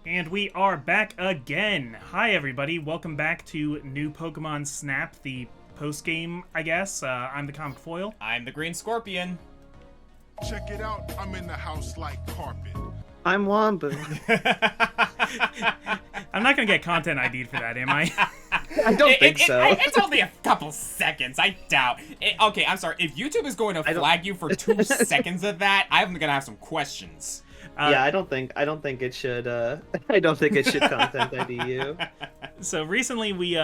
And we are back again. Hi, everybody. Welcome back to New Pokemon Snap, the post-game, I guess. I'm the Comic Foil. I'm the Green Scorpion. Check it out, I'm in the house like carpet. I'm Wambu. I'm not going to get content ID'd for that, am I? I don't think so. It's only a couple seconds, I doubt. Okay, I'm sorry. If YouTube is going to flag you for 2 seconds of that, I'm going to have some questions. Yeah, I don't think it should. I don't think it should content ID you. So recently we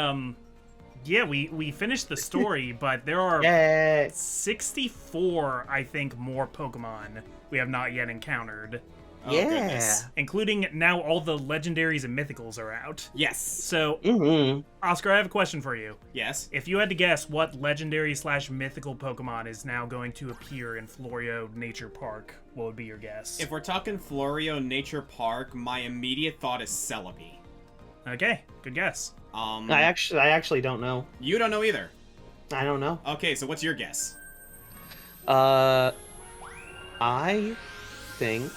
finished the story, but there are Yay. 64, I think, more Pokemon we have not yet encountered. Oh, Yeah. goodness. Including now all the legendaries and mythicals are out. Yes. So, Mm-hmm. Oscar, I have a question for you. Yes. If you had to guess what legendary/mythical Pokemon is now going to appear in Florio Nature Park, what would be your guess? If we're talking Florio Nature Park, my immediate thought is Celebi. Okay, good guess. I actually don't know. You don't know either. I don't know. Okay, so what's your guess? I think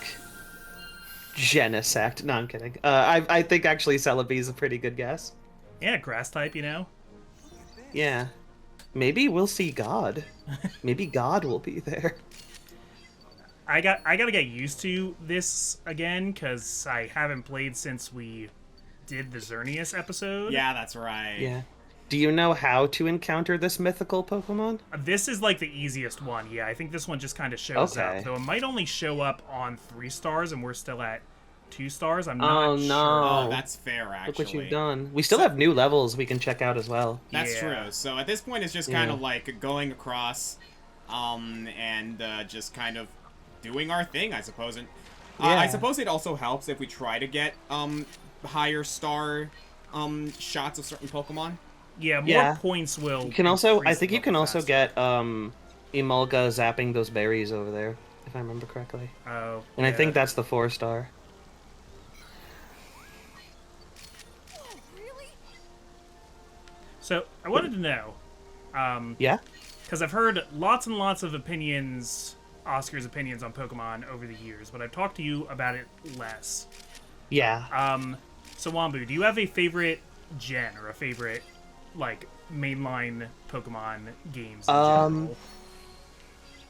Genesect. No, I'm kidding. I think actually Celebi is a pretty good guess. Yeah, grass type, you know? Yeah. Maybe we'll see God. Maybe God will be there. I gotta get used to this again, because I haven't played since we did the Xerneas episode. Yeah, that's right. Yeah. Do you know how to encounter this mythical Pokemon? This is like the easiest one, yeah. I think this one just kind of shows Okay. up. Though it might only show up on 3 stars, and we're still at 2 stars. I'm not no. sure. Oh, that's fair, actually. Look what you've done. We still have new levels we can check out as well. That's Yeah. true. So at this point, it's just kind of like going across, and just kind of doing our thing, I suppose. And I suppose it also helps if we try to get higher star shots of certain Pokemon. Yeah, more points will. You can also, I increase think the you can level also faster. get Emolga zapping those berries over there, if I remember correctly. Oh. And I yeah. think that's the 4-star. So I wanted to know. Yeah. Because I've heard lots and lots of opinions, Oscar's opinions on Pokemon over the years, but I've talked to you about it less. Yeah. So Wambu, do you have a favorite gen or a favorite like mainline Pokemon games in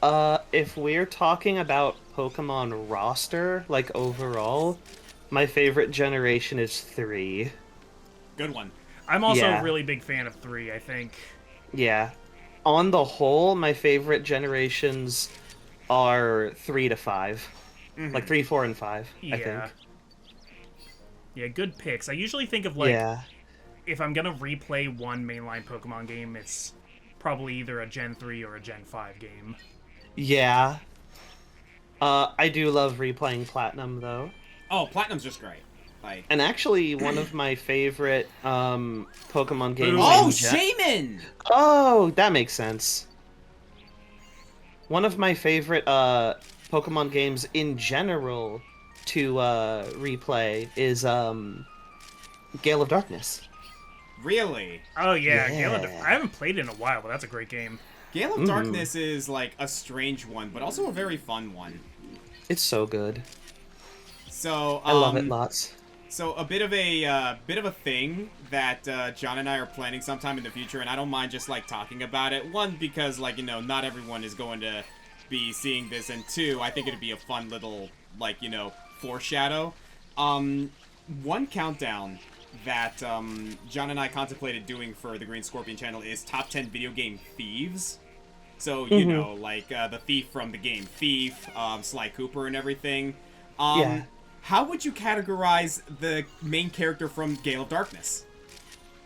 general? If we're talking about Pokemon roster, like overall, my favorite generation is 3. Good one. I'm also yeah. a really big fan of 3, I think. Yeah. On the whole, my favorite generations are 3 to 5. Like 3, 4, and 5, Yeah. I think. Yeah, good picks. I usually think of like Yeah. if I'm gonna replay one mainline Pokemon game, it's probably either a Gen 3 or a Gen 5 game. Yeah. I do love replaying Platinum, though. Oh, Platinum's just great. Like. And actually, one of my favorite Pokemon games. Oh, in gen- Shaman! Oh, that makes sense. One of my favorite Pokemon games in general to replay is Gale of Darkness. Really? Oh yeah, Yeah. I haven't played it in a while, but that's a great game. Gale of Darkness is like a strange one, but also a very fun one. It's so good. So I love it lots. So a bit of a thing that John and I are planning sometime in the future, and I don't mind just like talking about it. One, because like not everyone is going to be seeing this, and 2, I think it'd be a fun little like foreshadow. One countdown that John and I contemplated doing for the Green Scorpion channel is top 10 video game thieves. So you know, like the thief from the game Thief, Sly Cooper, and everything. Yeah. How would you categorize the main character from Gale of Darkness?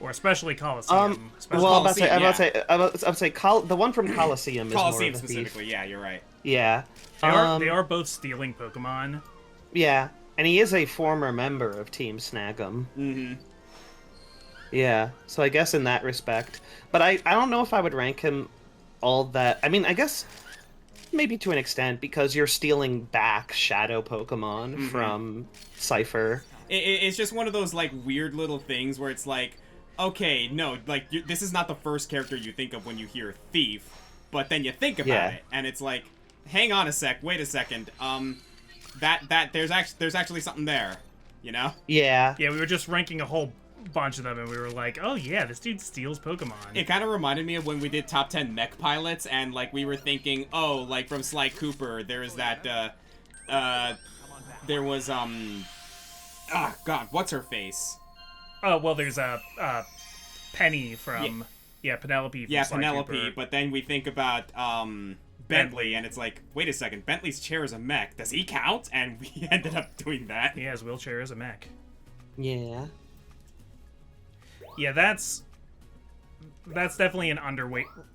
Or especially Coliseum. Well, I'm about Colosseum, to say, the one from Coliseum is Coliseum more of a thief. specifically, yeah, you're right. Yeah. They are both stealing Pokemon. Yeah, and he is a former member of Team Snag'em. Mm-hmm. Yeah, so I guess in that respect. But I don't know if I would rank him all that... I mean, I guess maybe to an extent, because you're stealing back Shadow Pokemon from Cypher. It's just one of those, like, weird little things where it's like, okay, no, like, this is not the first character you think of when you hear Thief, but then you think about it, and it's like, hang on a sec, wait a second, there's actually something there. you know? Yeah. Yeah, we were just ranking a whole bunch of them, and we were like, oh yeah, this dude steals Pokemon. It kind of reminded me of when we did top 10 mech pilots, and like we were thinking, oh, like from Sly Cooper, there's that, there was, God, what's her face? Oh, well, there's a Penny from, Penelope from Yeah, Sly Penelope, Cooper. but then we think about, Bentley, and it's like, wait a second, Bentley's chair is a mech. Does he count? And we ended up doing that. Yeah, his wheelchair is a mech. Yeah. Yeah, that's definitely an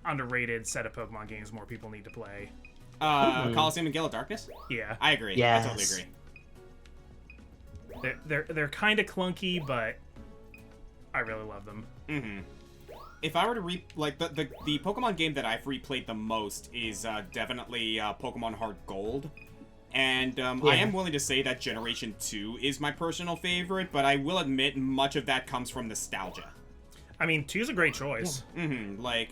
underrated set of Pokemon games more people need to play. Coliseum and Gale of Darkness? Yeah. I agree. Yes. I totally agree. They're kind of clunky, but I really love them. Mm-hmm. If I were to the Pokemon game that I've replayed the most is definitely Pokemon Heart Gold. And I am willing to say that Generation 2 is my personal favorite, but I will admit much of that comes from nostalgia. I mean, 2's a great choice. Yeah. Mm-hmm. Like,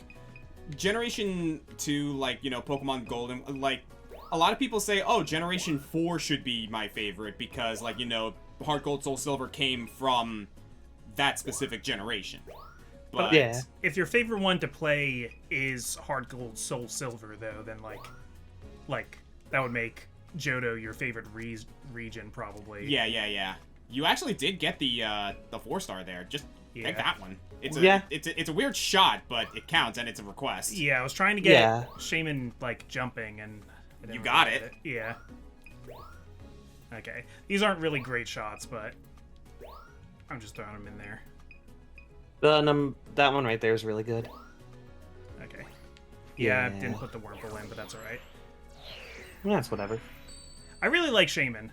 Generation 2, like, you know, Pokemon Gold, and, like, a lot of people say, oh, Generation 4 should be my favorite because, like, you know, Heart Gold, Soul Silver came from that specific generation. But Yeah. If your favorite one to play is Heart Gold, Soul Silver, though, then, like that would make Johto your favorite region, probably. Yeah. You actually did get the 4-star there. Just take that one. It's a weird shot, but it counts and it's a request. Yeah, I was trying to get Shaman like jumping, and I didn't You got really it. get Yeah. Okay, these aren't really great shots, but I'm just throwing them in there. That one right there is really good. Okay. Yeah, I Yeah. didn't put the Wurmple in, but that's alright. That's whatever. I really like Shaman.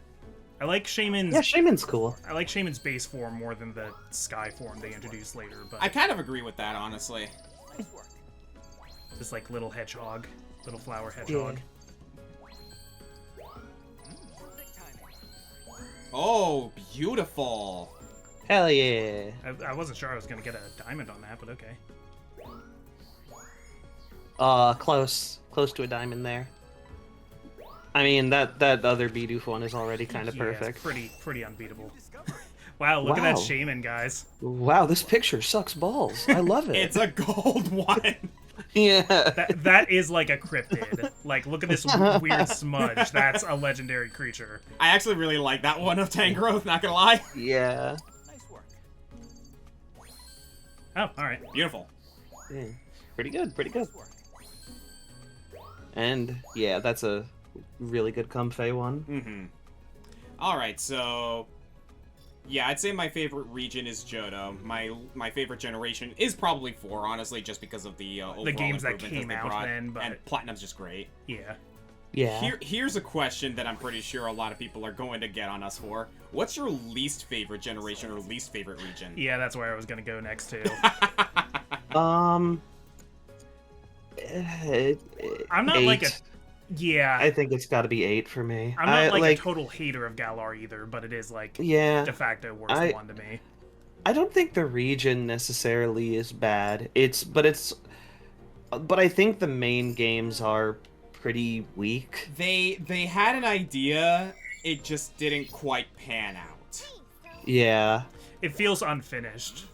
I like Shaman's. Yeah, Shaman's cool. I like Shaman's base form more than the Sky form they introduced later. But I kind of agree with that, honestly. this like little hedgehog, little flower hedgehog. Oh, beautiful. Hell yeah. I wasn't sure I was gonna get a diamond on that, but okay. Close to a diamond there. I mean, that other Bidoof one is already kind of perfect. It's pretty unbeatable. Wow, look at that Shaman, guys. Wow, this picture sucks balls. I love it. It's a gold one. Yeah. That is like a cryptid. Like, look at this weird smudge. That's a legendary creature. I actually really like that one of Tangrowth, not gonna lie. Yeah. Oh, alright. Beautiful. Yeah. Pretty good. And yeah, that's a really good Comfey one. Mm-hmm. Alright, so yeah, I'd say my favorite region is Johto. My favorite generation is probably 4, honestly, just because of the overall games that improvement came they out brought. then, but And Platinum's just great. yeah. Yeah. Here's a question that I'm pretty sure a lot of people are going to get on us for. What's your least favorite generation or least favorite region? Yeah, that's where I was gonna go next too. I'm not 8. like a yeah. I think it's got to be 8 for me. I'm not like a total hater of Galar either, but it is like yeah, de facto worst one to me. I don't think the region necessarily is bad. But I think the main games are pretty weak. They had an idea, it just didn't quite pan out. Yeah. It feels unfinished.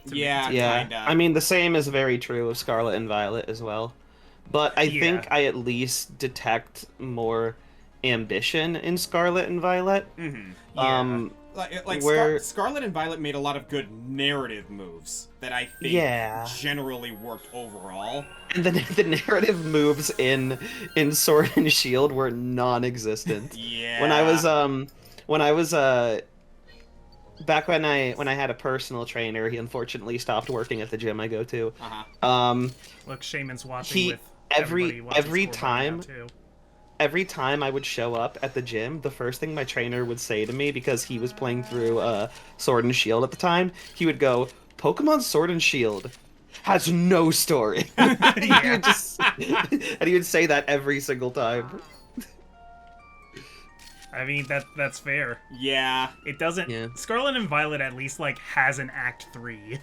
Yeah, Yeah. kinda. I mean, the same is very true of Scarlet and Violet as well. But I think I at least detect more ambition in Scarlet and Violet. Mm-hmm. Yeah. Like Scarlet and Violet made a lot of good narrative moves that I think generally worked overall. And the narrative moves in Sword and Shield were non-existent. Yeah. When I was back when I had a personal trainer, he unfortunately stopped working at the gym I go to. Look, Shaman's watching with every time I would show up at the gym, the first thing my trainer would say to me, because he was playing through Sword and Shield at the time, he would go, "Pokemon Sword and Shield has no story." And he would say that every single time. I mean, that's fair. Yeah. It doesn't. Yeah. Scarlet and Violet at least like has an Act 3.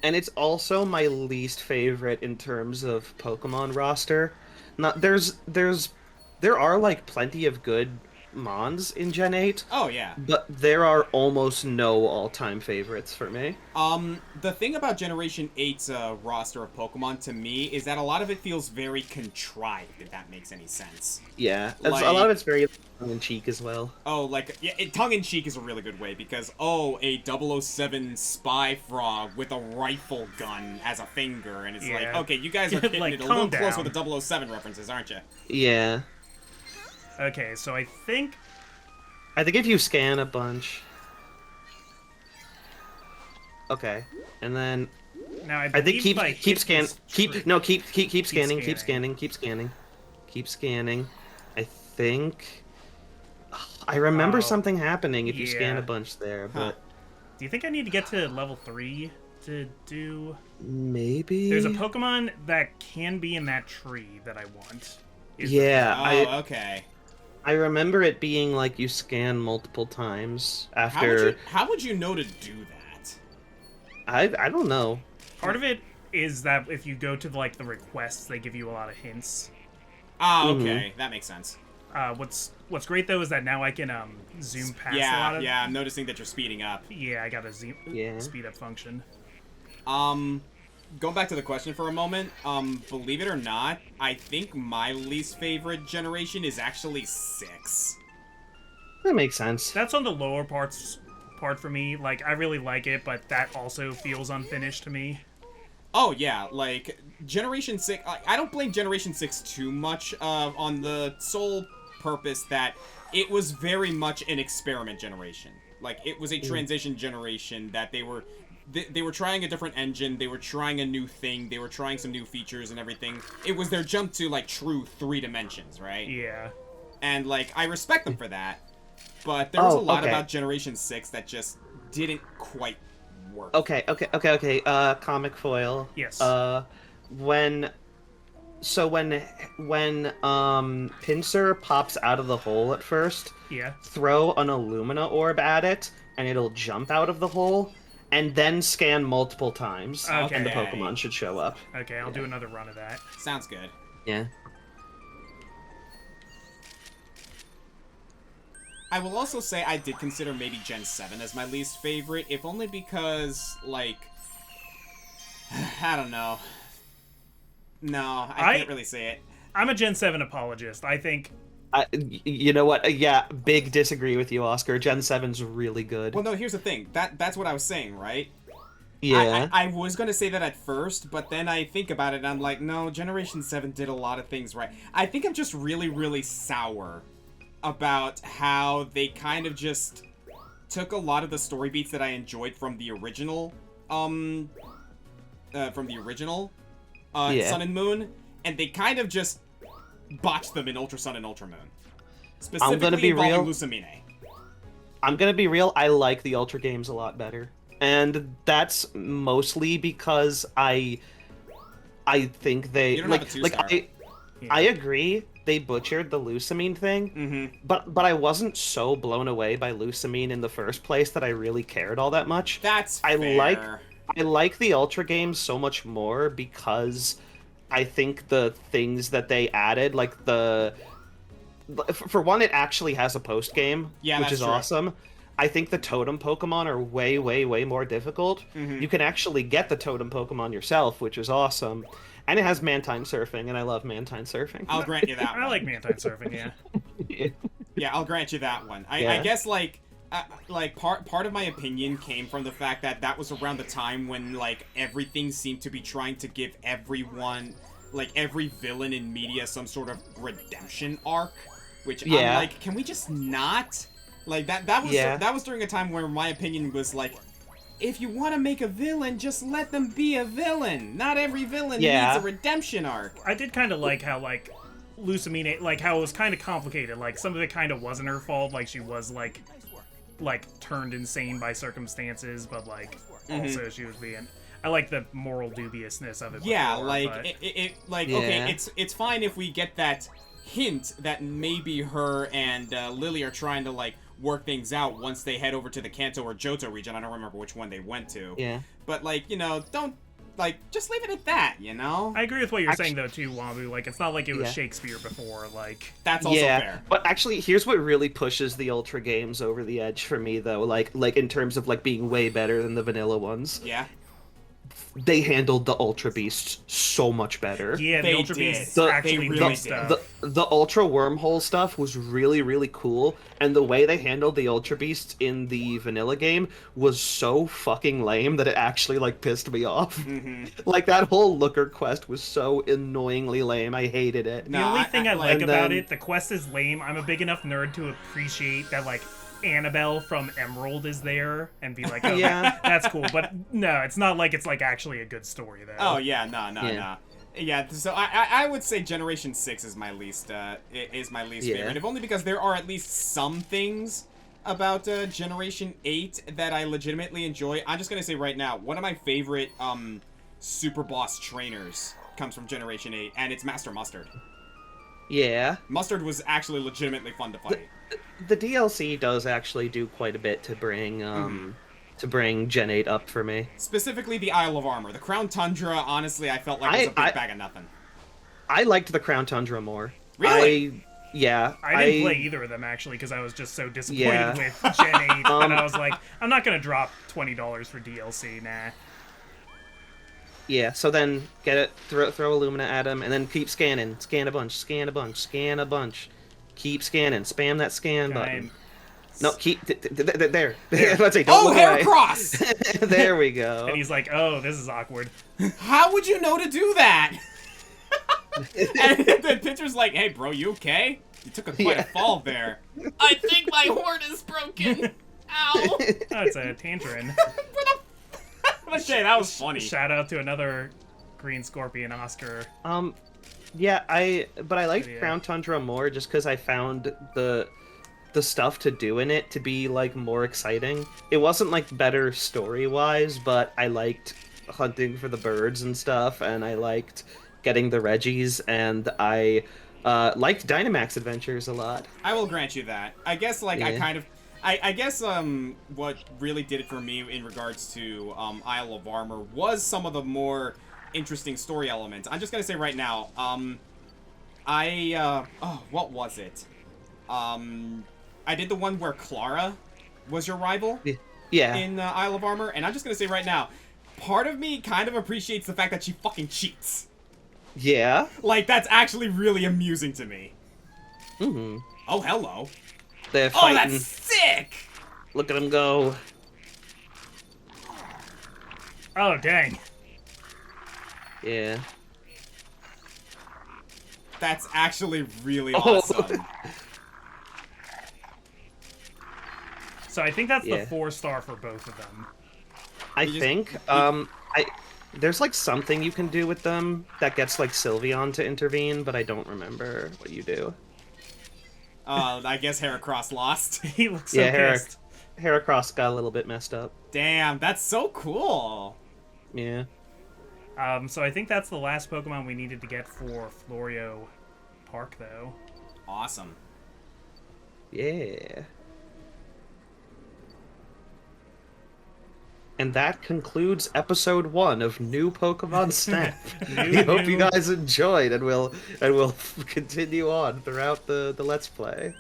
And it's also my least favorite in terms of Pokemon roster. There are like plenty of good Mons in Gen 8, Oh yeah. but there are almost no all-time favorites for me. The thing about Generation 8's roster of Pokemon to me is that a lot of it feels very contrived, if that makes any sense. Yeah, Like- a lot of it's very tongue-in-cheek as well. Oh, like, yeah, tongue-in-cheek is a really good way, because, oh, a 007 spy frog with a rifle gun as a finger, and it's like, Yeah. okay, you guys are hitting Like, it a little calm close down. with the 007 references, aren't you? Yeah. Okay, so I think I think if you scan a bunch... Okay, and then... now I think keep scanning, keep scanning, keep scanning. scanning, keep scanning. I think... I remember Oh, something happening if you scan yeah. a bunch there, Huh. but... Do you think I need to get to level 3 to do? Maybe? There's a Pokemon that can be in that tree that I want. Is the Yeah, Oh, okay. I remember it being like you scan multiple times after... How would you know to do that? I don't know. Part of it is that if you go to like the requests, they give you a lot of hints. Ah, okay, that makes sense. What's great though is that now I can zoom past a lot Yeah, of. yeah, I'm noticing that you're speeding up. Yeah, I got a zoom Yeah. speed up function. Going back to the question for a moment, believe it or not, I think my least favorite generation is actually 6. That makes sense. That's on the lower part for me. Like I really like it, but that also feels unfinished to me. Oh yeah, like Generation 6. I don't blame Generation 6 too much on the sole purpose that it was very much an experiment generation. Like it was a transition generation that they were trying a different engine, they were trying a new thing, they were trying some new features and everything. It was their jump to like true 3 dimensions, right? Yeah. And like I respect them for that, but there was a lot okay. about Generation 6 that just didn't quite work. Okay. Comic foil. Yes. When Pinsir pops out of the hole at first, Yeah. throw an Illumina orb at it, and it'll jump out of the hole, and then scan multiple times, Okay. and the Pokemon should show up. Okay, I'll do another run of that. Sounds good. Yeah. I will also say I did consider maybe Gen 7 as my least favorite, if only because, like, I don't know. No, I can't really say it. I'm a Gen 7 apologist. I think You know what? Yeah, big disagree with you, Oscar. Gen 7's really good. Well, no, here's the thing. That's what I was saying, right? Yeah. I was going to say that at first, but then I think about it and I'm like, no, Generation 7 did a lot of things right. I think I'm just really, really sour about how they kind of just took a lot of the story beats that I enjoyed from the original, Sun and Moon, and they kind of just botched them in Ultra Sun and Ultra Moon. Specifically involving Lucamine. I'm gonna be real, I like the Ultra games a lot better. And that's mostly because I think they You don't have a 2-star. I agree they butchered the Lucamine thing, but I wasn't so blown away by Lucamine in the first place that I really cared all that much. That's I fair. like the Ultra games so much more because I think the things that they added, like for one, it actually has a post game, Yeah, which that's is true. awesome. I think the totem Pokemon are way, way, way more difficult. You can actually get the totem Pokemon yourself, which is awesome. And it has Mantine Surfing, and I love Mantine Surfing. I'll grant you that one. I like Mantine Surfing, yeah. Yeah, I'll grant you that one. I Yeah. guess like part of my opinion came from the fact that that was around the time when like everything seemed to be trying to give everyone, like every villain in media, some sort of redemption arc, which I'm Yeah. like, can we just not? Like that was during a time where my opinion was like, if you want to make a villain, just let them be a villain. Not every villain needs a redemption arc. I did kind of like how, like, Lucamine, like, how it was kind of complicated. Like, some of it kind of wasn't her fault. Like, she was, like turned insane by circumstances, but, like, also she was being... I like the moral dubiousness of it. Yeah, before, like, but... okay, it's fine if we get that hint that maybe her and Lily are trying to, like, work things out once they head over to the Kanto or Johto region. I don't remember which one they went to. Yeah. But, like, you know, don't like, just leave it at that, you know? I agree with what you're saying though too, Wambu. Like, it's not like it was Shakespeare before. Like, that's also fair. But actually, here's what really pushes the Ultra games over the edge for me, though. Like in terms of like being way better than the vanilla ones. Yeah. They handled the Ultra Beasts so much better. yeah, They the Ultra did. Beasts They actually really did did. stuff. The Ultra Wormhole stuff was really, really cool, and the way they handled the Ultra Beasts in the vanilla game was so fucking lame that it actually, like, pissed me off. Like, that whole Looker quest was so annoyingly lame, I hated it. The only thing I like and about then- it, the quest is lame. I'm a big enough nerd to appreciate that, like, Annabelle from Emerald is there and be like, oh, Yeah. that's cool. But no, it's not like it's like actually a good story though. Oh, yeah, no. Yeah, so I would say Generation 6 is my least, favorite. If only because there are at least some things about Generation 8 that I legitimately enjoy. I'm just gonna say right now, one of my favorite, super boss trainers comes from Generation 8, and it's Master Mustard. Yeah. Mustard was actually legitimately fun to fight. The DLC does actually do quite a bit to bring Gen 8 up for me. Specifically the Isle of Armor. The Crown Tundra, honestly, I felt like was a big bag of nothing. I liked the Crown Tundra more. Really? I didn't play either of them actually because I was just so disappointed Yeah. with Gen 8 and I was like, I'm not gonna drop $20 for DLC, nah. Yeah, so then get it, throw Illumina at him, and then keep scanning. Scan a bunch, scan a bunch, scan a bunch. Keep scanning. Spam that scan button. No, keep... There. Let's say, don't Oh, look hair away. cross! There we go. And he's like, oh, this is awkward. How would you know to do that? And the pitcher's like, hey, bro, you okay? You took quite a fall there. I think my horn is broken. Ow. Oh, it's a Tangerine. Shit, that was funny. Shout out to another Green Scorpion Oscar. Yeah, I liked Yeah. Crown Tundra more just because I found the stuff to do in it to be, like, more exciting. It wasn't, like, better story-wise, but I liked hunting for the birds and stuff, and I liked getting the Reggies, and I liked Dynamax Adventures a lot. I will grant you that. I guess, like, Yeah. I guess, what really did it for me in regards to, Isle of Armor was some of the more interesting story elements. I'm just gonna say right now, what was it? I did the one where Clara was your rival Yeah. in Isle of Armor, and I'm just gonna say right now, part of me kind of appreciates the fact that she fucking cheats. Yeah. Like, that's actually really amusing to me. Mm-hmm. Oh, hello. They're Oh, fighting. that's sick! Look at them go. Oh, dang. Yeah. That's actually really Oh. awesome. So I think that's Yeah. the 4-star for both of them. I think. There's, like, something you can do with them that gets, like, Sylveon to intervene, but I don't remember what you do. I guess Heracross lost. He looks so Yeah, pissed. Heracross got a little bit messed up. Damn, that's so cool. Yeah. So I think that's the last Pokemon we needed to get for Florio Park, though. Awesome. Yeah. And that concludes episode 1 of New Pokemon Snap. We hope you guys enjoyed, and we'll continue on throughout the Let's Play.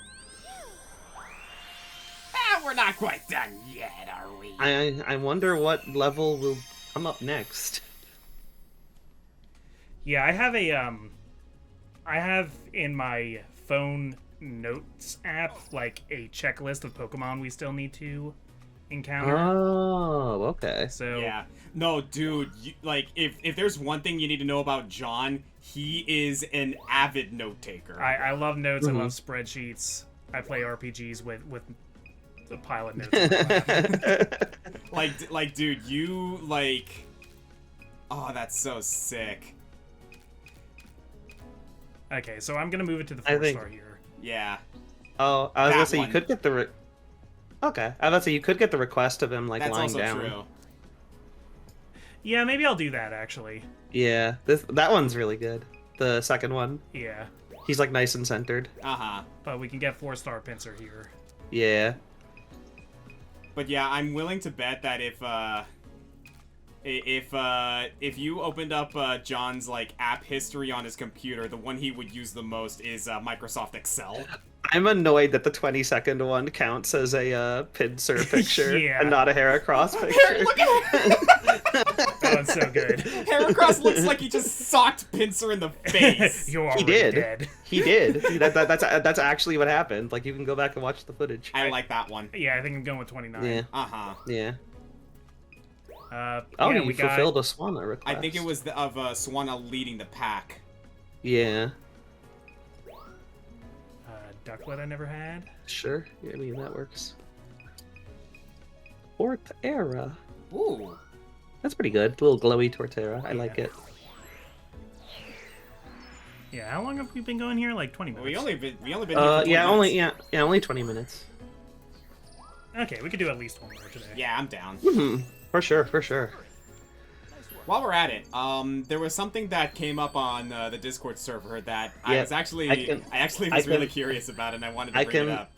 We're not quite done yet, are we? I wonder what level will come up next. Yeah, I have in my phone notes app, like, a checklist of Pokemon we still need to encounter. Oh, okay. So Yeah. No, dude, like, if there's one thing you need to know about John, he is an avid note taker. I love notes. I love spreadsheets. I play RPGs with a pile of notes. like, dude, you, like... Oh, that's so sick. Okay, so I'm gonna move it to the I 4-star here. Yeah. Oh, I was That gonna say one. you could get the. Okay, I was gonna say you could get the request of him, like, That's lying also down. true. Yeah, maybe I'll do that, actually. Yeah, that one's really good. The second one, Yeah, he's, like, nice and centered. Uh-huh. but we can get 4-star Pinsir here. Yeah. But yeah, I'm willing to bet that if If you opened up John's like app history on his computer, the one he would use the most is Microsoft Excel. I'm annoyed that the 20-second one counts as a pincer picture Yeah. and not a Heracross picture. Look at That one's so good. Heracross looks like he just socked Pincer in the face. You're He already did. dead. He did. That's actually what happened. Like, you can go back and watch the footage. I like that one. Yeah, I think I'm going with 29. Yeah. Uh-huh. Yeah. Oh, you we got... fulfilled a Swanna request. I think it was of Swanna leading the pack. Yeah. Ducklet I never had. Sure. Yeah, I mean, that works. Torterra. Ooh. That's pretty good. A little glowy Torterra. I like it. Yeah, how long have we been going here? Like 20 minutes. We only been here for 20 minutes. Only 20 minutes. Okay, we could do at least one more today. Yeah, I'm down. For sure. While we're at it, there was something that came up on the Discord server that I was actually, really curious about, and I wanted to bring it up.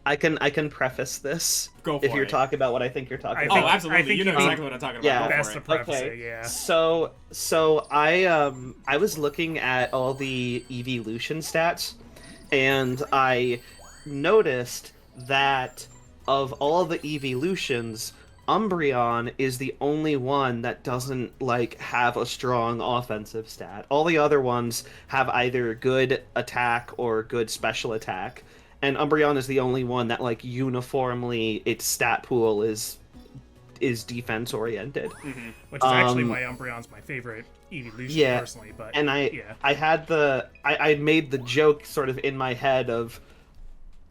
I can preface this Go for if you're it. talking about what I think you're talking Oh, about. absolutely. You know exactly what I'm talking about. Yeah. Go Best for to it. preface Okay. it, yeah. So I was looking at all the Eeveelution stats, and I noticed that of all the Eeveelutions, Umbreon is the only one that doesn't like have a strong offensive stat. All the other ones have either good attack or good special attack, and Umbreon is the only one that like uniformly its stat pool is defense oriented. Which is actually why Umbreon's my favorite Eeveelution personally. But And I made the joke sort of in my head of,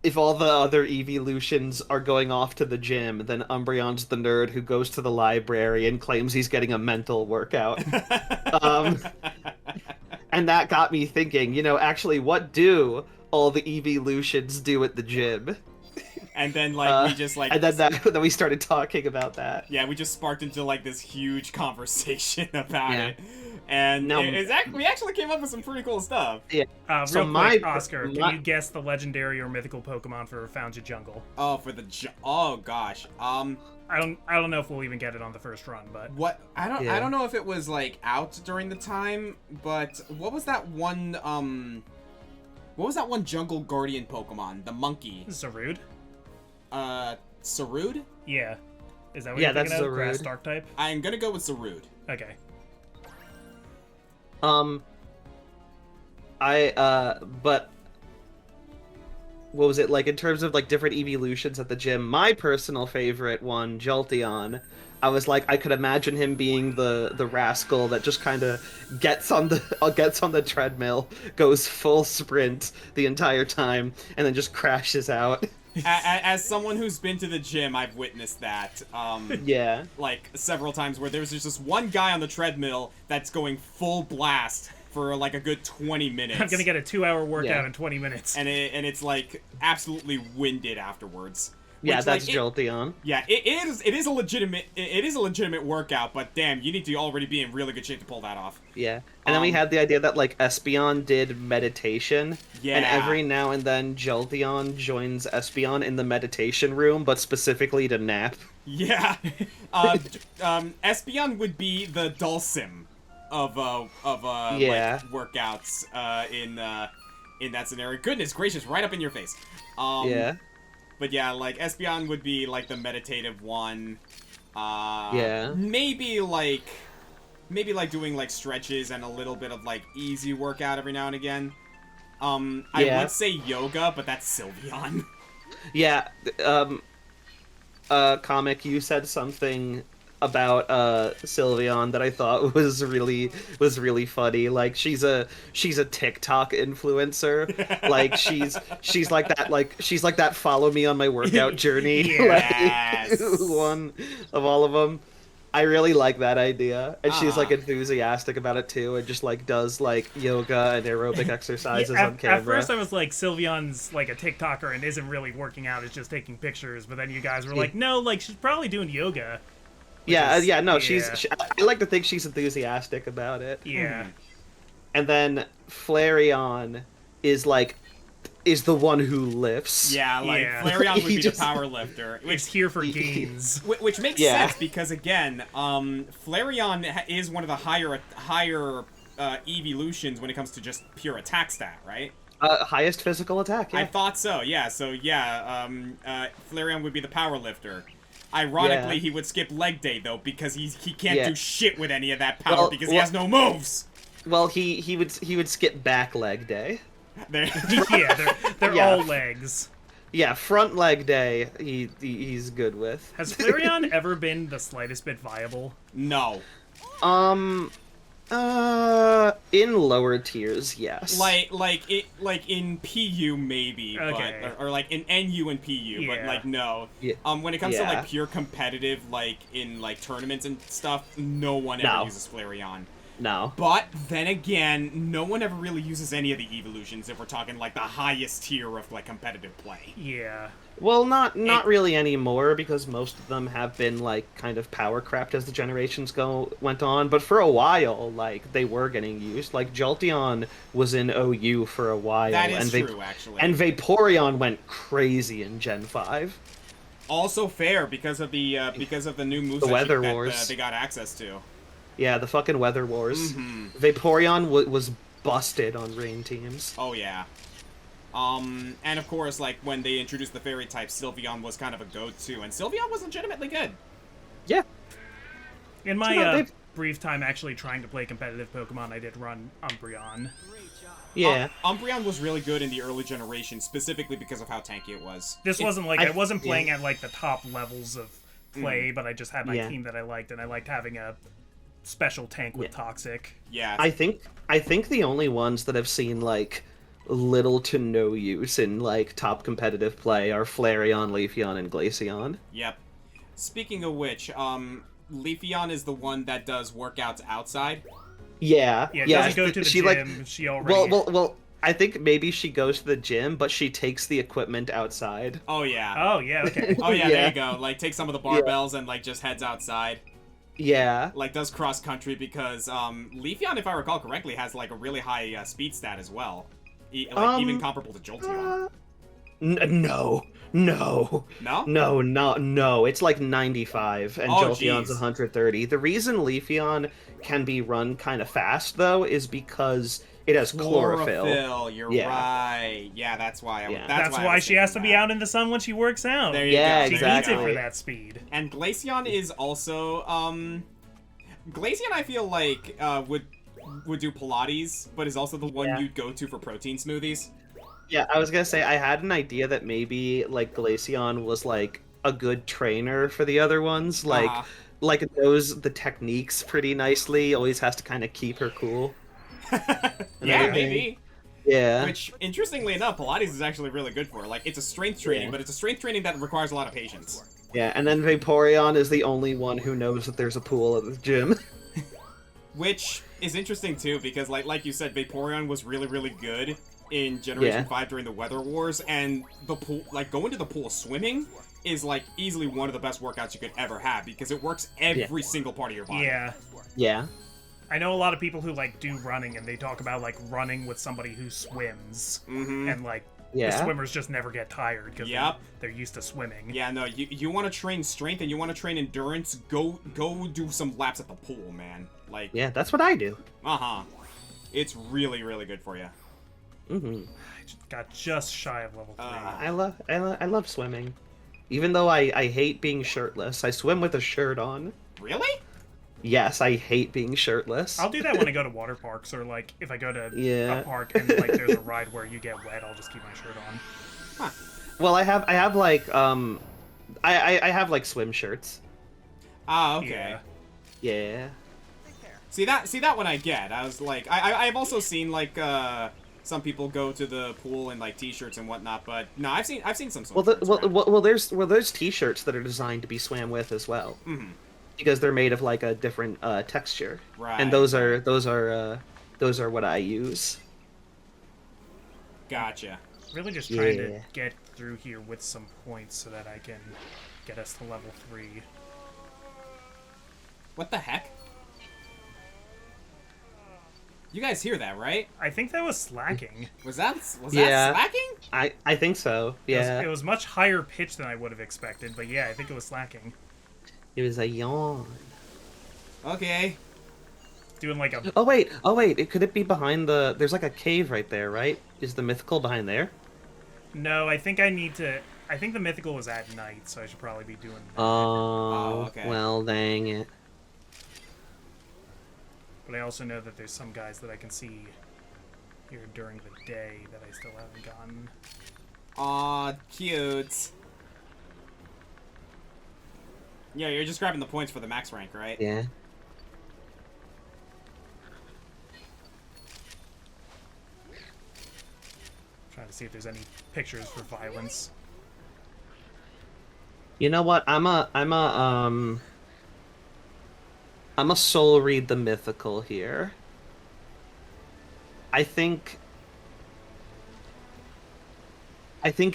if all the other Eeveelutions are going off to the gym, then Umbreon's the nerd who goes to the library and claims he's getting a mental workout. And that got me thinking, actually, what do all the Eeveelutions do at the gym? And then, like, we just, like... And then we started talking about that. Yeah, we just sparked into, like, this huge conversation about it. And Now, we actually came up with some pretty cool stuff. Yeah. Real quick, Oscar, can you guess the legendary or mythical Pokemon for Found You Jungle? Oh, oh gosh. I don't know if we'll even get it on the first run, but I don't know if it was like out during the time, but what was that one jungle guardian Pokemon? The monkey. Zarude? Sarude? Yeah. Is that what you're thinking that's of? Grass Zarude. Dark type? I'm gonna go with Sarude. Okay. But what was it, like, in terms of, like, different Eeveelutions at the gym, my personal favorite one, Jolteon, I was like, I could imagine him being the rascal that just kind of gets on the treadmill, goes full sprint the entire time, and then just crashes out. As someone who's been to the gym, I've witnessed that. Yeah. Like, several times where there's just this one guy on the treadmill that's going full blast for, like, a good 20 minutes. I'm gonna get a 2-hour workout in 20 minutes. And it's, like, absolutely winded afterwards. Yeah, Which, that's like, Jolteon. Yeah, it is a legitimate workout, but damn, you need to already be in really good shape to pull that off. Yeah. And then we had the idea that, like, Espeon did meditation. Yeah. And every now and then Jolteon joins Espeon in the meditation room, but specifically to nap. Yeah. Espeon would be the Dulcim of like, workouts in that scenario. Goodness gracious, right up in your face. Yeah. But yeah, like, Espeon would be, like, the meditative one. Yeah. Maybe doing, like, stretches and a little bit of, like, easy workout every now and again. I would say yoga, but that's Sylveon. Yeah. Comic, you said something about Sylveon that I thought was really funny. Like, she's a TikTok influencer. Like, she's like that follow me on my workout journey. Yes. Like, one of all of them. I really like that idea, and she's like enthusiastic about it too, and just like does like yoga and aerobic exercises on camera. At first, I was like, Sylveon's like a TikToker and isn't really working out; it's just taking pictures. But then you guys were like, no, like she's probably doing yoga. I like to think she's enthusiastic about it. Yeah. And then Flareon is like is the one who lifts. Yeah, like Yeah. Flareon would He be just- the power lifter, It's here for gains. which makes Yeah. sense because again, Flareon is one of the higher Eeveelutions when it comes to just pure attack stat, right? Highest physical attack. Yeah. I thought so. Yeah. So yeah, Flareon would be the power lifter. Ironically, Yeah. he would skip leg day though because he can't Yeah. do shit with any of that power Well- because he has no moves. Well, he would skip back leg day. There. Yeah, they're Yeah. all legs. Yeah, front leg day. He's good with. Has Flareon ever been the slightest bit viable? No. In lower tiers, yes. Like in PU maybe, Okay. but or like in NU and PU, but Yeah. like no. Yeah. When it comes to Yeah. like pure competitive, like in like tournaments and stuff, no one ever No. uses Flareon. No. But then again, no one ever really uses any of the Eeveelutions if we're talking like the highest tier of like competitive play. Yeah. Well, not really anymore because most of them have been like kind of power crept as the generations went on. But for a while, like they were getting used. Like Jolteon was in OU for a while, That is and true, actually. And Vaporeon went crazy in Gen 5. Also fair because of the new moves Weather that Wars. they got access to. Yeah, the fucking Weather Wars. Mhm. Vaporeon was busted on rain teams. Oh yeah. And of course, like when they introduced the fairy type, Sylveon was kind of a go-to, and Sylveon was legitimately good. Yeah. In my You know, they've- brief time actually trying to play competitive Pokemon, I did run Umbreon. Yeah. Umbreon was really good in the early generation, specifically because of how tanky it was. This wasn't like I wasn't yeah. playing at like the top levels of play, but I just had my Yeah. team that I liked, and I liked having a special tank with Toxic. Yeah. I think the only ones that have seen like little to no use in like top competitive play are Flareon, Leafeon, and Glaceon. Yep. Speaking of which, Leafeon is the one that does workouts outside. Yeah. Yeah, doesn't go to the she, gym. Like, She already. well. I think maybe she goes to the gym, but she takes the equipment outside. Oh yeah. Oh yeah, okay. Oh yeah, there Yeah. you go. Like take some of the barbells and like just heads outside. Yeah. Like does cross country because Leafeon, if I recall correctly, has like a really high speed stat as well. Even comparable to Jolteon. No. No? No. It's like 95, and Oh, Jolteon's jeez. 130. The reason Leafeon can be run kind of fast, though, is because it has chlorophyll. You're Yeah. right. Yeah, that's why. Yeah. That's I why was she has to thinking be that. out in the sun when she works out. There you Yeah, go. She exactly. needs it for that speed. And Glaceon is also Glaceon I feel like would do Pilates, but is also the one Yeah. you'd go to for protein smoothies. Yeah, I was gonna say, I had an idea that maybe, like, Glaceon was, like, a good trainer for the other ones. Like, Uh-huh. like knows the techniques pretty nicely, always has to kind of keep her cool. Yeah, everything. maybe. Yeah. Which, interestingly enough, Pilates is actually really good for. Like, it's a strength training, Yeah. but it's a strength training that requires a lot of patience. Yeah, and then Vaporeon is the only one who knows that there's a pool at the gym. Which is interesting, too, because, like you said, Vaporeon was really, really good in Generation Yeah. 5 during the Weather Wars, and the pool, like, going to the pool swimming is, like, easily one of the best workouts you could ever have, because it works every single part of your body. Yeah. Yeah. I know a lot of people who like do running, and they talk about like running with somebody who swims, Mm-hmm. and like Yeah. the swimmers just never get tired because Yep. they're used to swimming. Yeah, no, you want to train strength and you want to train endurance, go do some laps at the pool, man. Like, Yeah, that's what I do. uh-huh. It's really, really good for you. Hmm. Got just shy of level 3. I love swimming. Even though I hate being shirtless, I swim with a shirt on. Really? Yes, I hate being shirtless. I'll do that when I go to water parks, or like if I go to Yeah. a park and like there's a ride where you get wet, I'll just keep my shirt on. Well, I have like I have like swim shirts. Ah, okay. Yeah. Yeah. See that one I get. I was like, I've also seen like some people go to the pool in like t-shirts and whatnot, but no, I've seen some. Well, shirts around. there's t-shirts that are designed to be swam with as well, Mhm. because they're made of like a different texture. Right. And those are what I use. Gotcha. Really just trying Yeah. to get through here with some points so that I can get us to level 3. What the heck? You guys hear that, right? I think that was slacking. Was that Yeah. slacking? I think so. Yeah. It was much higher pitched than I would have expected, but yeah, I think it was slacking. It was a yawn. Okay. Doing like a... Oh wait. Could it be behind the? There's like a cave right there, right? Is the mythical behind there? No, I think I need to... I think the mythical was at night, so I should probably be doing that. Oh. okay. Well, dang it. But I also know that there's some guys that I can see here during the day that I still haven't gotten. Aw, cute. Yeah, you're just grabbing the points for the max rank, right? Yeah. Trying to see if there's any pictures for violence. You know what? I'm a soul read the mythical here. I think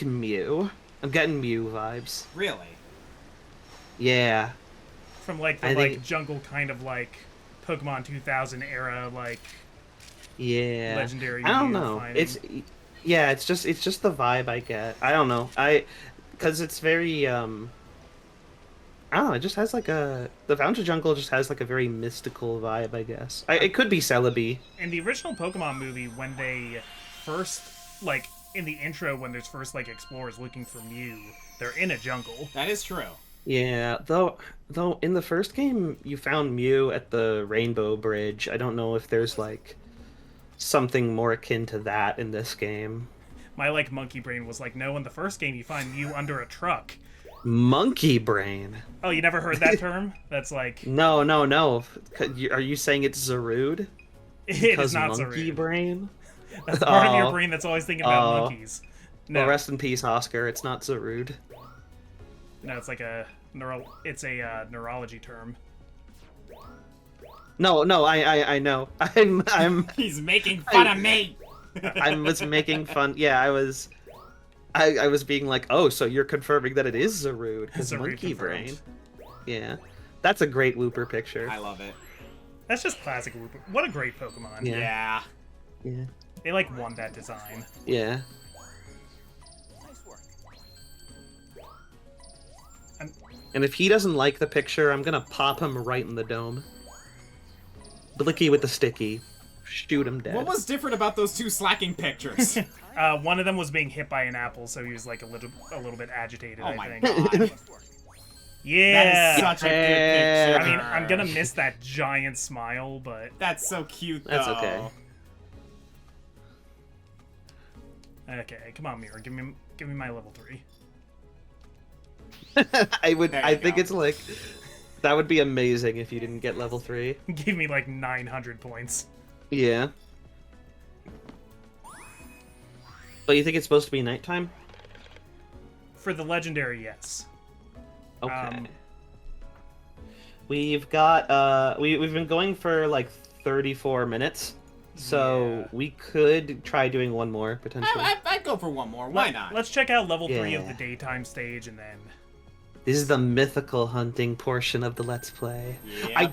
Mew. I'm getting Mew vibes. Really? Yeah. From like the I like think- jungle kind of like Pokemon 2000 era like Yeah. legendary I don't Mew know. finding. It's just the vibe I get. I don't know. Cuz it's very I don't know, it just has like the Fountain Jungle just has like a very mystical vibe, I guess. It could be Celebi. In the original Pokemon movie, when they first, like, in the intro, when there's first, like, explorers looking for Mew, they're in a jungle. That is true. Yeah, though in the first game you found Mew at the Rainbow Bridge. I don't know if there's like something more akin to that in this game. My, like, monkey brain was like, no, in the first game you find Mew under a truck. Monkey brain. Oh, you never heard that term? That's like... No. Are you saying it's Zarude? It Because is not monkey Zarude. brain? That's part of your Oh. brain that's always thinking about Oh. monkeys. No, Well, rest in peace, Oscar. It's not Zarude. no, it's like a... It's a neurology term. No, I know. I'm He's making fun of me! I was making fun. Yeah, I was being like, oh, so you're confirming that it is Zarude, because Zarude monkey confirmed. brain. Yeah, that's a great Looper picture. I love it. That's just classic Wooper. What a great Pokemon. Yeah. Yeah. Yeah, They, like, won that design. yeah. I'm- And if he doesn't like the picture, I'm gonna pop him right in the dome. Blicky with the sticky. Shoot him dead. What was different about those two slacking pictures? One of them was being hit by an apple, so he was, like, a little bit agitated, Oh I my think. god. Yeah! That is such a good picture. I mean, I'm gonna miss that giant smile, but... That's so cute, though. That's okay. Okay, come on, Mirror. Give me my level 3. There I you think go. it's like, that would be amazing if you didn't get level 3. Give me, like, 900 points. Yeah. But you think it's supposed to be nighttime? For the legendary, yes. Okay. We've got we've been going for like 34 minutes. So Yeah. we could try doing one more potentially. I'd go for one more. Why not? Let's check out level 3 of Yeah. the daytime stage, and then... This is the mythical hunting portion of the Let's Play. Yeah. I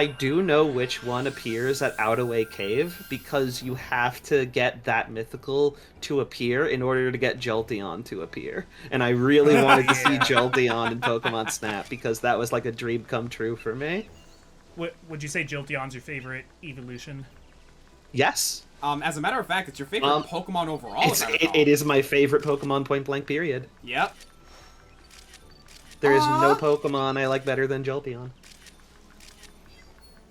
do know which one appears at Outaway Cave because you have to get that mythical to appear in order to get Jolteon to appear. And I really wanted to see Yeah. Jolteon in Pokemon Snap because that was like a dream come true for me. Would you say Jolteon's your favorite evolution? Yes. As a matter of fact, it's your favorite Pokemon overall. It's, if I recall. it is my favorite Pokemon point blank period. Yep. There is no Pokemon I like better than Jolteon.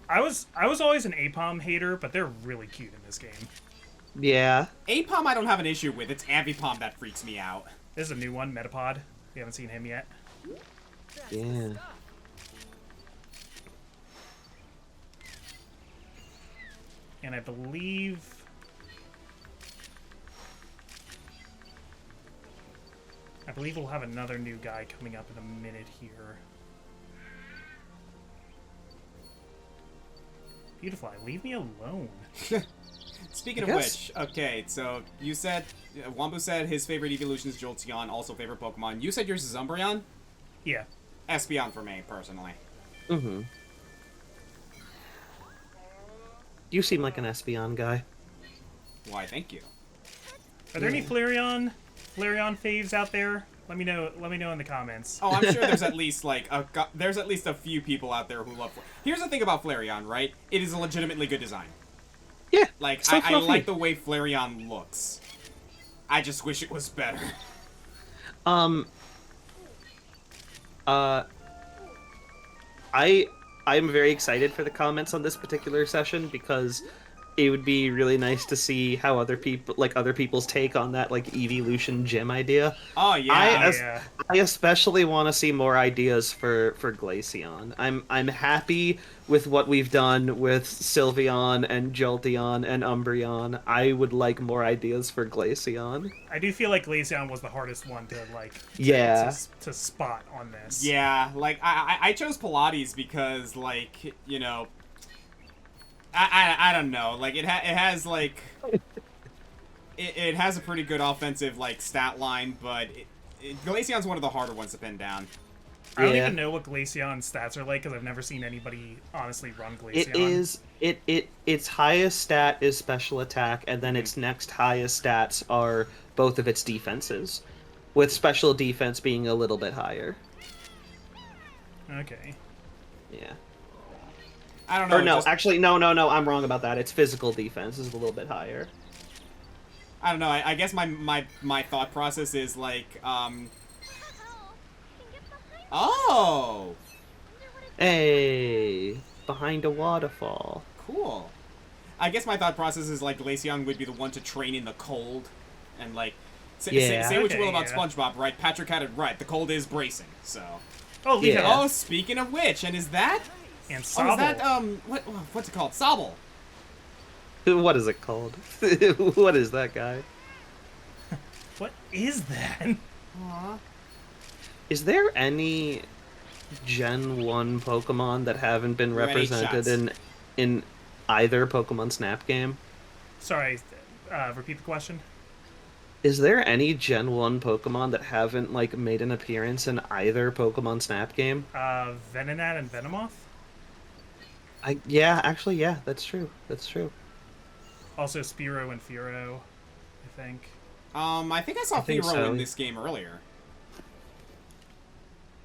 I was always an Apom hater, but they're really cute in this game. Yeah. Apom I don't have an issue with. It's Ambipom that freaks me out. This is a new one, Metapod. We haven't seen him yet. Yeah. And I believe... we'll have another new guy coming up in a minute here. Beautifly, leave me alone. Speaking I of guess- which, okay, so you said Wambu said his favorite evolution is Jolteon, also favorite Pokemon. You said yours is Umbreon? Yeah. Espeon for me, personally. Mm-hmm. You seem like an Espeon guy. Why, thank you. Are there any Flareon faves out there? Let me know. Let me know in the comments. Oh, I'm sure there's at least there's at least a few people out there who love. Here's the thing about Flareon, right? It is a legitimately good design. Yeah. Like so I like the way Flareon looks. I just wish it was better. I'm very excited for the comments on this particular session because it would be really nice to see how other people's take on that Eeveelution gym idea. Oh yeah. I especially want to see more ideas for Glaceon. I'm happy with what we've done with Sylveon and Jolteon and Umbreon. I would like more ideas for Glaceon. I do feel like Glaceon was the hardest one to to spot on this. Yeah, I chose Pilates because I don't know, it has it has a pretty good offensive stat line, but Glaceon's one of the harder ones to pin down. I don't even know what Glaceon's stats are like because I've never seen anybody honestly run Glaceon. Its highest stat is special attack, and then its next highest stats are both of its defenses, with special defense being a little bit higher. Okay. Yeah. I don't know. Or no, actually, no, I'm wrong about that. Its physical defense is a little bit higher. I don't know. I guess my thought process is oh! Hey, behind a waterfall. Cool. I guess my thought process is Glaceon would be the one to train in the cold, and say what you will about SpongeBob, right? Patrick had it right. The cold is bracing, so. Oh, yeah. Oh, speaking of which, and is that? And Sobble. Oh, is that what's it called? Sobble. What is it called? What is that guy? What is that? Aww. Is there any Gen 1 Pokemon that haven't been represented in either Pokemon Snap game? Sorry, repeat the question. Is there any Gen 1 Pokemon that haven't made an appearance in either Pokemon Snap game? Venonat and Venomoth? Yeah, that's true. That's true. Also Spearow and Fearow, I think. I think I saw Fearow in this game earlier.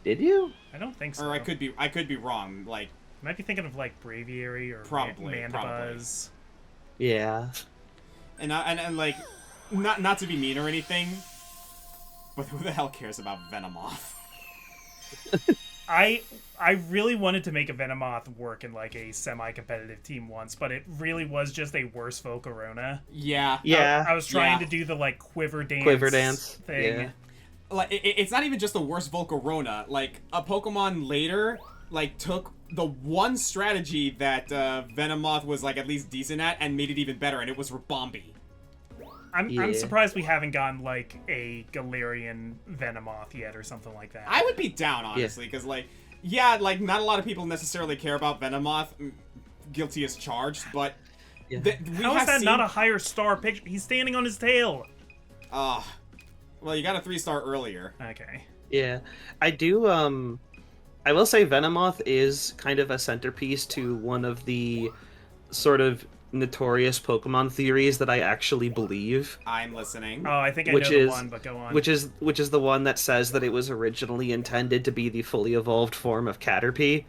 Did you? I don't think so. Or I could be wrong. Might be thinking of Braviary or Mandibuzz. Yeah. And not to be mean or anything, but who the hell cares about Venomoth? I really wanted to make a Venomoth work in a semi-competitive team once, but it really was just a worse Volcarona. Yeah. Yeah. I was trying to do the quiver dance thing. Yeah. It's not even just the worst Volcarona. A Pokemon later took the one strategy that Venomoth was at least decent at and made it even better, and it was Ribombee. I'm surprised we haven't gotten a Galarian Venomoth yet or something like that. I would be down, honestly, because not a lot of people necessarily care about Venomoth. Guilty as charged, but how is that not a higher star picture? He's standing on his tail. Well, you got a 3-star earlier. Okay. Yeah, I do. I will say Venomoth is kind of a centerpiece to one of the sort of notorious Pokemon theories that I actually believe. I'm listening. Oh, I think I know the one, but go on. Which is the one that says that it was originally intended to be the fully evolved form of Caterpie.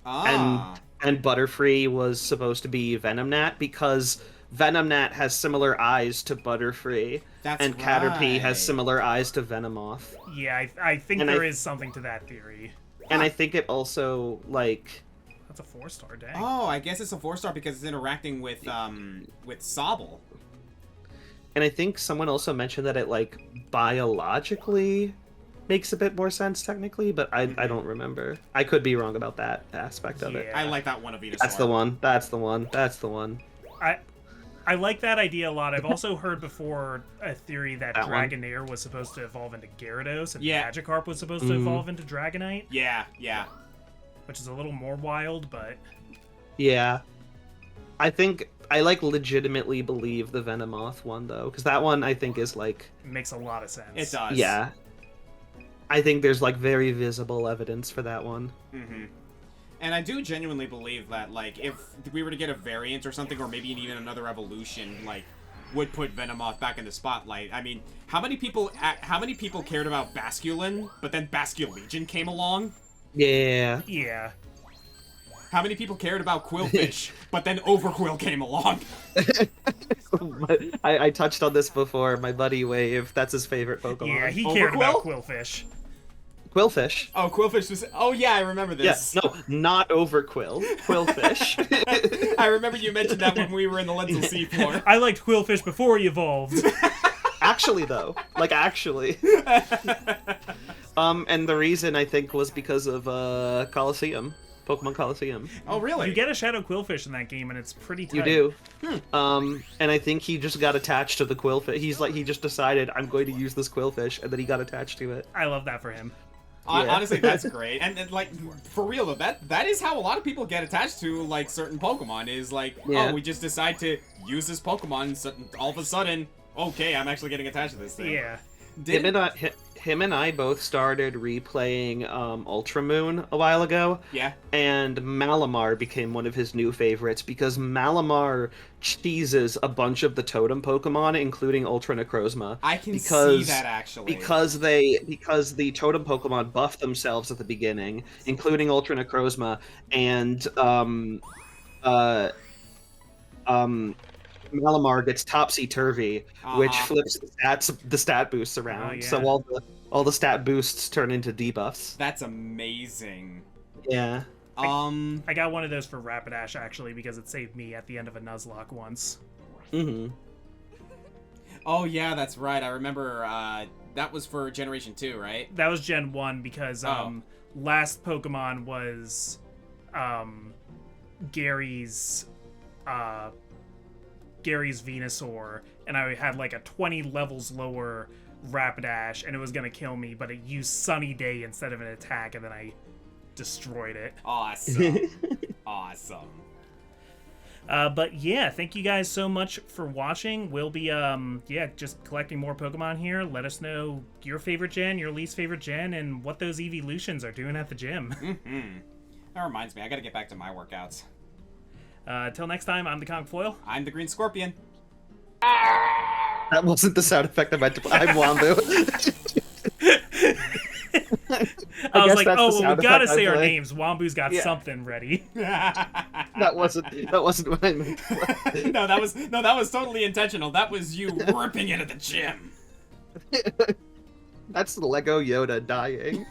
And Butterfree was supposed to be Venomnat because Venomnat has similar eyes to Butterfree. And Caterpie has similar eyes to Venomoth. Yeah, I think there is something to that theory. And I think it also That's a 4-star, dang. Oh, I guess it's a 4-star because it's interacting with Sobble. And I think someone also mentioned that it biologically makes a bit more sense technically, but I don't remember. I could be wrong about that aspect of it. I like that one of Venusaur. That's the one. I like that idea a lot. I've also heard before a theory that Dragonair was supposed to evolve into Gyarados and Magikarp was supposed to evolve into Dragonite. Yeah. Which is a little more wild, but... Yeah. I think I legitimately believe the Venomoth one though, because that one I think is It makes a lot of sense. It does. Yeah. I think there's very visible evidence for that one. Mm-hmm. And I do genuinely believe that, like, if we were to get a variant or something, or maybe even another evolution, like, would put Venomoth back in the spotlight. I mean, how many people cared about Basculin, but then Basculegion came along? Yeah. Yeah. How many people cared about Quillfish, but then Overquill came along? I touched on this before. My buddy Wave, that's his favorite Pokemon. Yeah, he cared about Overquill? Quillfish. Quillfish. Oh, Quillfish was... Oh, yeah, I remember this. Yes, no, not Overquill. Quillfish. I remember you mentioned that when we were in the Lentil Seafloor. I liked Quillfish before he evolved. Actually, though. Like, actually. And the reason, I think, was because of Coliseum. Pokemon Coliseum. Oh, really? You get a Shadow Quillfish in that game, and it's pretty tight. You do. And I think he just got attached to the Quillfish. He just decided, I'm going to use this Quillfish, and then he got attached to it. I love that for him. Yeah. Honestly, that's great. And, like, for real, though, that is how a lot of people get attached to, like, certain Pokemon, is like, Yeah. oh, we just decide to use this Pokemon, and all of a sudden, okay, I'm actually getting attached to this thing. Yeah. Him and I both started replaying Ultra Moon a while ago. Yeah. And Malamar became one of his new favorites because Malamar cheeses a bunch of the totem Pokemon, including Ultra Necrozma. I can see that, actually. Because the totem Pokemon buff themselves at the beginning, including Ultra Necrozma, and Malamar gets topsy-turvy, which flips the stat boosts around. Oh, yeah. So all the stat boosts turn into debuffs. That's amazing. Yeah. I got one of those for Rapidash, actually, because it saved me at the end of a Nuzlocke once. Mm-hmm. Oh, yeah, that's right. I remember that was for Generation 2, right? That was Gen 1, because last Pokemon was Gary's Venusaur, and I had like a 20 levels lower Rapidash, and it was gonna kill me, but it used Sunny Day instead of an attack, and then I destroyed it. Awesome. Awesome. But yeah, thank you guys so much for watching. We'll be just collecting more Pokemon here. Let us know your favorite gen, your least favorite gen, and what those Eeveelutions are doing at the gym. Mm-hmm. That reminds me, I gotta get back to my workouts. Till next time, I'm the Comic Foil. I'm the Green Scorpion. That wasn't the sound effect I meant to play. I'm Wambu. I was like, that's the oh, well, sound we gotta effect I say our play. names. Wambu's got something ready. That wasn't what I meant to play. No, that was totally intentional. That was you ripping it at the gym. That's Lego Yoda dying.